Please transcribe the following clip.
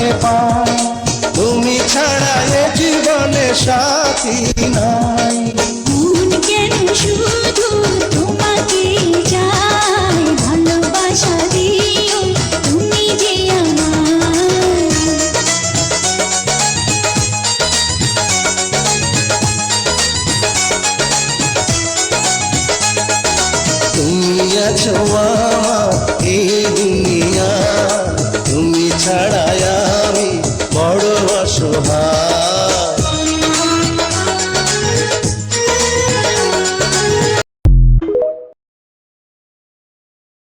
কাছে পাই, তুমি ছাড়া এ জীবনে সাথী নাই। মন কেন শুধু তোমাকে চাই, ভালোবাসা দিও তুমি যে আমার। তুমি আছো আমার এই